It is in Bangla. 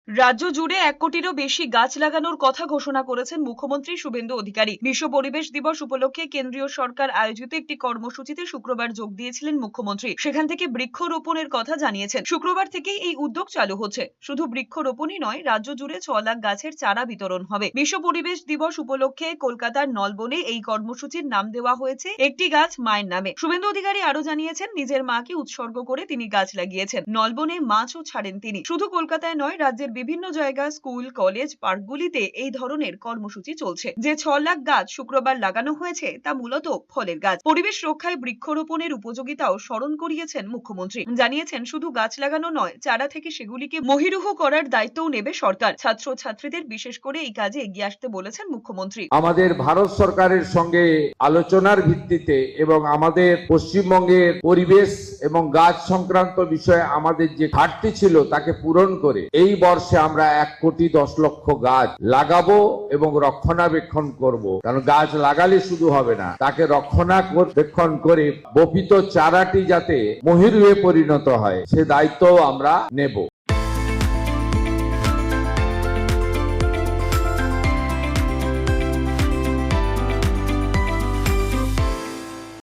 রাজ্য জুড়ে 1 কোটিরও বেশি গাছ লাগানোর কথা ঘোষণা করেছেন মুখ্যমন্ত্রী শুভেন্দু অধিকারী। বিশ্ব পরিবেশ দিবস উপলক্ষে কেন্দ্রীয় সরকার আয়োজিত একটি কর্মসূচিতে শুক্রবার যোগ দিয়েছিলেন মুখ্যমন্ত্রী। সেখান থেকে বৃক্ষরোপণের কথা জানিয়েছেন। শুক্রবার থেকেই এই উদ্যোগ চালু হচ্ছে। শুধু বৃক্ষরোপণই নয়, রাজ্য জুড়ে 6 লাখ গাছের চারা বিতরণ হবে। বিশ্ব পরিবেশ দিবস উপলক্ষে কলকাতার নলবনে এই কর্মসূচির নাম দেওয়া হয়েছে একটি গাছ মায়ের নামে। শুভেন্দু অধিকারী আরো জানিয়েছেন, নিজের মাকে উৎসর্গ করে তিনি গাছ লাগিয়েছেন। নলবনে মাছও ছাড়েন তিনি। শুধু কলকাতায় নয়, রাজ্যের বিভিন্ন জায়গা, স্কুল, কলেজ, পার্কগুলিতে এই ধরনের কর্মসূচি চলছে। যে 6 লাখ গাছ শুক্রবার লাগানো হয়েছে তা মূলত ফলের গাছ। পরিবেশ রক্ষায় বৃক্ষরোপণের উপযোগিতাও স্মরণ করিয়েছেন মুখ্যমন্ত্রী। জানিয়েছেন, শুধু গাছ লাগানো নয়, চারা থেকে সেগুলিকে মহিরুহ করার দায়িত্বও নেবে সরকার। ছাত্র ছাত্রীদের বিশেষ করে এই কাজে এগিয়ে আসতে বলেছেন মুখ্যমন্ত্রী। আমাদের ভারত সরকারের সঙ্গে আলোচনার ভিত্তিতে এবং আমাদের পশ্চিমবঙ্গের পরিবেশ এবং গাছ সংক্রান্ত বিষয়ে আমাদের যে ঘাটতি ছিল তাকে পূরণ করে এই বর্ষে আমরা 1 কোটি 10 লক্ষ গাছ লাগাবো এবং রক্ষণাবেক্ষণ করব। কারণ গাছ লাগালে শুধু হবে না, তাকে রক্ষণাবেক্ষণ করে বপিত চারাটি যাতে মহিরুহে পরিণত হয় সে দায়িত্ব আমরা নেব।